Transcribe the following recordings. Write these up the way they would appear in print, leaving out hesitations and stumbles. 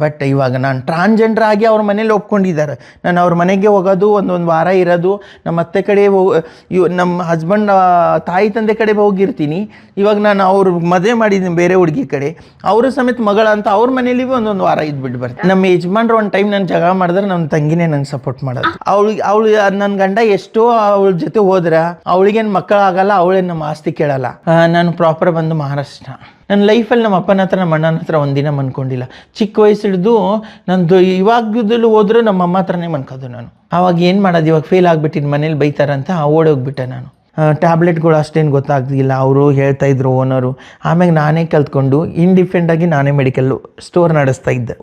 But ಇವಾಗ ನಾನು transgender ಆಗಿ ಅವ್ರ ಮನೇಲಿ ಒಪ್ಕೊಂಡಿದ್ದಾರೆ. ನಾನು ಅವ್ರ ಮನೆಗೆ ಹೋಗೋದು, ಒಂದು ವಾರ ಇರೋದು, ನಮ್ಮ ಅತ್ತೆ ಕಡೆ ನಮ್ಮ ಹಸ್ಬೆಂಡ್ ತಾಯಿ ತಂದೆ ಕಡೆ ಹೋಗಿರ್ತೀನಿ. ಇವಾಗ ನಾನು ಅವ್ರ ಮದುವೆ ಮಾಡಿದ್ದೀನಿ ಬೇರೆ ಹುಡುಗಿ ಕಡೆ, ಅವರು ಸಮೇತ ಮಗಳ ಅಂತ ಅವ್ರ ಮನೇಲಿ ಒಂದೊಂದು ವಾರ ಇದ್ಬಿಟ್ಟು ಬರ್ತೀನಿ. ನಮ್ಮ ಯಜಮಾನ್ರು ಒಂದು ಟೈಮ್ ನಾನು ಜಗಳ ಮಾಡಿದ್ರೆ ನನ್ನ ತಂಗಿನೇ ನಂಗೆ ಸಪೋರ್ಟ್ ಮಾಡೋದು. ಅವಳು ನನ್ನ ಗಂಡ ಎಷ್ಟೋ ಅವಳ ಜೊತೆ ಹೋದ್ರ ಅವಳಿಗೇನು ಮಕ್ಕಳಾಗಲ್ಲ, ಅವಳೇನು ನಮ್ಮ ಆಸ್ತಿ ಕೇಳಲ್ಲ. ನಾನು ಪ್ರಾಪರ್ ಬಂದು ಮಹಾರಾಷ್ಟ್ರ. ನನ್ನ ಲೈಫಲ್ಲಿ ನಮ್ಮ ಅಪ್ಪನ ಹತ್ರ ನಮ್ಮ ಅಣ್ಣನ ಹತ್ರ ಒಂದಿನ ಮನ್ಕೊಂಡಿಲ್ಲ. ಚಿಕ್ಕ ವಯಸ್ಸಿಡ್ದು ನಂದು ಇವಾಗದಲ್ಲೂ ಹೋದ್ರೂ ನಮ್ಮ ಅಮ್ಮ ಹತ್ರನೇ ಮನ್ಕೋದು ನಾನು. ಆವಾಗ ಏನು ಮಾಡೋದು, ಇವಾಗ ಫೇಲ್ ಆಗಿಬಿಟ್ಟಿದ್ದು ಮನೇಲಿ ಬೈತಾರಂತ ಓಡೋಗ್ಬಿಟ್ಟೆ ನಾನು. ಟ್ಯಾಬ್ಲೆಟ್ಗಳು ಅಷ್ಟೇನು ಗೊತ್ತಾಗ್ತಿಲ್ಲ, ಅವರು ಹೇಳ್ತಾಯಿದ್ರು ಓನರು. ಆಮೇಲೆ ನಾನೇ ಕಲ್ತ್ಕೊಂಡು ಇಂಡಿಪೆಂಡಾಗಿ ನಾನೇ ಮೆಡಿಕಲ್ ಸ್ಟೋರ್ ನಡೆಸ್ತಾ ಇದ್ದೆ.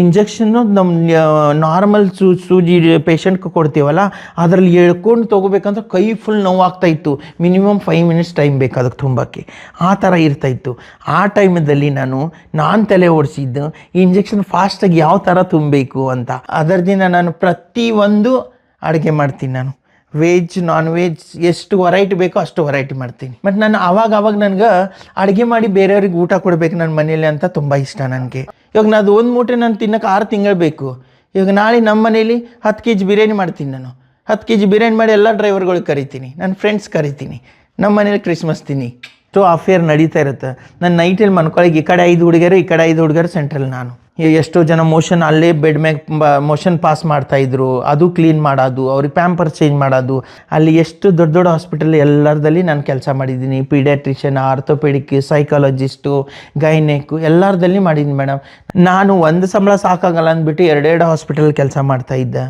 ಇಂಜೆಕ್ಷನ್ನು ನಮ್ಮ ನಾರ್ಮಲ್ ಸೂಜಿ ಪೇಷಂಟ್ಗೆ ಕೊಡ್ತೀವಲ್ಲ, ಅದರಲ್ಲಿ ಎಳ್ಕೊಂಡು ತೊಗೋಬೇಕಂದ್ರೆ ಕೈ ಫುಲ್ ನೋವಾಗ್ತಾಯಿತ್ತು. ಮಿನಿಮಮ್ 5 ಮಿನಿಟ್ಸ್ ಟೈಮ್ ಬೇಕು ಅದಕ್ಕೆ ತುಂಬಕ್ಕೆ, ಆ ಥರ ಇರ್ತಾಯಿತ್ತು. ಆ ಟೈಮಲ್ಲಿ ನಾನು ತಲೆ ಓಡಿಸಿದ್ದು ಇಂಜೆಕ್ಷನ್ ಫಾಸ್ಟಾಗಿ ಯಾವ ಥರ ತುಂಬಬೇಕು ಅಂತ. ಅದರದಿಂದ ನಾನು ಪ್ರತಿಯೊಂದು ಅಡುಗೆ ಮಾಡ್ತೀನಿ. ನಾನು ವೆಜ್ ನಾನ್ ವೆಜ್ ಎಷ್ಟು ವೆರೈಟಿ ಬೇಕೋ ಅಷ್ಟು ವೆರೈಟಿ ಮಾಡ್ತೀನಿ. ಬಟ್ ನಾನು ಆವಾಗ ನನಗೆ ಅಡುಗೆ ಮಾಡಿ ಬೇರೆಯವ್ರಿಗೆ ಊಟ ಕೊಡಬೇಕು ನನ್ನ ಮನೇಲಿ ಅಂತ ತುಂಬ ಇಷ್ಟ ನನಗೆ. ಇವಾಗ ನಾನು ಒಂದು ಮೂಟೆ ನಾನು ತಿನ್ನೋಕೆ 6 ತಿಂಗಳು ಬೇಕು. ಇವಾಗ ನಾಳೆ ನಮ್ಮ ಮನೇಲಿ 10 kg ಬಿರಿಯಾನಿ ಮಾಡ್ತೀನಿ. ನಾನು 10 kg ಬಿರಿಯಾನಿ ಮಾಡಿ ಎಲ್ಲ ಡ್ರೈವರ್ಗಳಿಗೆ ಕರಿತೀನಿ, ನನ್ನ ಫ್ರೆಂಡ್ಸ್ ಕರಿತೀನಿ. ನಮ್ಮ ಮನೇಲಿ ಕ್ರಿಸ್ಮಸ್ ತಿನ್ನಿ ಅಫೇರ್ ನಡೀತಾ ಇರುತ್ತೆ. ನಾನು ನೈಟಲ್ಲಿ ಮನ್ಕೊಳಗೆ ಈ ಕಡೆ 5 ಹುಡುಗರು, ಈ ಕಡೆ 5 ಹುಡುಗರು, ಸೆಂಟ್ರಲ್ಲಿ ನಾನು. ಎಷ್ಟೋ ಜನ ಮೋಷನ್ ಅಲ್ಲೇ ಬೆಡ್ ಮ್ಯಾಗ ಮೋಷನ್ ಪಾಸ್ ಮಾಡ್ತಾಯಿದ್ರು, ಅದು ಕ್ಲೀನ್ ಮಾಡೋದು, ಅವ್ರಿಗೆ ಪ್ಯಾಂಪರ್ ಚೇಂಜ್ ಮಾಡೋದು. ಅಲ್ಲಿ ಎಷ್ಟು ದೊಡ್ಡ ಹಾಸ್ಪಿಟಲ್ ಎಲ್ಲರದಲ್ಲಿ ನಾನು ಕೆಲಸ ಮಾಡಿದ್ದೀನಿ. ಪೀಡಿಯಾಟ್ರಿಷಿಯನ್, ಆರ್ಥೋಪೆಡಿಕ್, ಸೈಕಾಲಜಿಸ್ಟು, ಗೈನೆಕ್ಕು ಎಲ್ಲರದಲ್ಲಿ ಮಾಡಿದ್ದೀನಿ ಮೇಡಮ್. ನಾನು ಒಂದು ಸಂಬಳ ಸಾಕಾಗಲ್ಲ ಅಂದ್ಬಿಟ್ಟು 2 ಹಾಸ್ಪಿಟಲ್ ಕೆಲಸ ಮಾಡ್ತಾಯಿದ್ದೆ.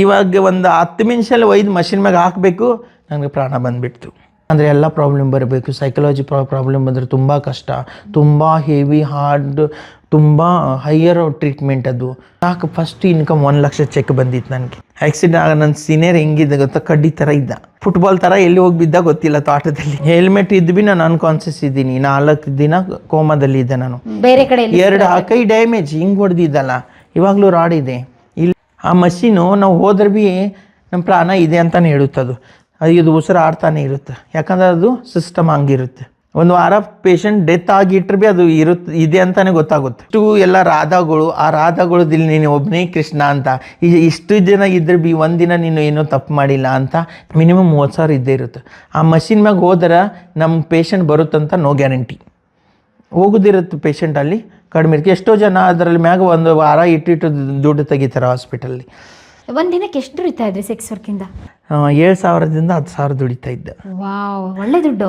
ಇವಾಗ ಒಂದು 10 ನಿಮಿಷದಲ್ಲಿ ಒಯ್ದು ಮಷಿನ್ ಮ್ಯಾಗ ಹಾಕಬೇಕು, ನನಗೆ ಪ್ರಾಣ ಬಂದುಬಿಡ್ತು. ಅಂದರೆ ಎಲ್ಲ ಪ್ರಾಬ್ಲಮ್ ಬರಬೇಕು. ಸೈಕಾಲಜಿ ಪ್ರಾಬ್ಲಮ್ ಬಂದರೆ ತುಂಬ ಕಷ್ಟ, ತುಂಬ ಹೆವಿ ಹಾರ್ಡ್, ತುಂಬ ಹೈಯರ್ ಟ್ರೀಟ್ಮೆಂಟ್. ಅದು ಸಾಕು. ಫಸ್ಟ್ ಇನ್ಕಮ್ 1 ಲಕ್ಷ ಚೆಕ್ ಬಂದಿತ್ತು ನನಗೆ. ಆಕ್ಸಿಡೆಂಟ್ ಆಗ ನನ್ನ ಸೀನಿಯರ್ ಹೆಂಗಿದ್ದ ಗೊತ್ತಾ, ಕಡ್ಡಿ ಥರ ಇದ್ದ, ಫುಟ್ಬಾಲ್ ಥರ ಎಲ್ಲಿ ಹೋಗಿ ಬಿದ್ದ ಗೊತ್ತಿಲ್ಲ ತೋಟದಲ್ಲಿ. ಹೆಲ್ಮೆಟ್ ಇದ್ದು ಬಿ ನಾನು ಅನ್ಕಾನ್ಸಿಯಸ್ ಇದ್ದೀನಿ. 4 ದಿನ ಕೋಮಾದಲ್ಲಿ ಇದ್ದೆ ನಾನು. ಬೇರೆ ಕಡೆ 2 ಕೈ ಡ್ಯಾಮೇಜ್ ಹಿಂಗೆ ಹೊಡೆದಿದ್ದಲ್ಲ, ಇವಾಗಲೂ ರಾಡ್ ಇದೆ ಇಲ್ಲಿ. ಆ ಮಷೀನು ನಾವು ಹೋದ್ರೆ ಭೀ ನಮ್ಮ ಪ್ರಾಣ ಇದೆ ಅಂತಲೇ ಹೇಳುತ್ತದು. ಇದು ಉಸಿರು ಆಡ್ತಾನೆ ಇರುತ್ತೆ, ಯಾಕಂದ್ರೆ ಅದು ಸಿಸ್ಟಮ್ ಹಂಗಿರುತ್ತೆ. ಒಂದು ವಾರ ಪೇಷಂಟ್ ಡೆತ್ ಆಗಿಟ್ರೆ ಭೀ ಅದು ಇದೆ ಅಂತಲೇ ಗೊತ್ತಾಗುತ್ತೆ. ಇಷ್ಟು ಎಲ್ಲ ರಾಧಾಗಳು, ಆ ರಾಧಾಗಳದಿಲ್ಲಿ ನೀನು ಒಬ್ಬನೇ ಕೃಷ್ಣ ಅಂತ. ಇಷ್ಟು ಜನ ಇದ್ರೆ ಭೀ ಒಂದಿನ ನೀನು ಏನೋ ತಪ್ಪು ಮಾಡಿಲ್ಲ ಅಂತ ಮಿನಿಮಮ್ 30,000 ಇದ್ದೇ ಇರುತ್ತೆ. ಆ ಮಷಿನ್ ಮ್ಯಾಗ ಹೋದ್ರೆ ನಮ್ಮ ಪೇಷಂಟ್ ಬರುತ್ತಂತ ನೋ ಗ್ಯಾರಂಟಿ. ಹೋಗೋದಿರುತ್ತೆ ಪೇಷಂಟಲ್ಲಿ ಕಡಿಮೆ ಇರುತ್ತೆ. ಎಷ್ಟೋ ಜನ ಅದರಲ್ಲಿ ಮ್ಯಾಗ ಒಂದು ವಾರ ಇಟ್ಟು ದುಡ್ಡು ತೆಗಿತಾರೆ ಹಾಸ್ಪಿಟಲ್ಲಿ. ಒಂದು ದಿನಕ್ಕೆ ಎಷ್ಟು ದುಡಿತಾ ಇದ್ರಿ ಸೆಕ್ಸ್ ವರ್ಕಿಂದ? 7,000ದಿಂದ 10,000 ದುಡಿತಾ ಇದ್ದೆ. ವಾವ್, ಒಳ್ಳೆ ದುಡ್ಡು.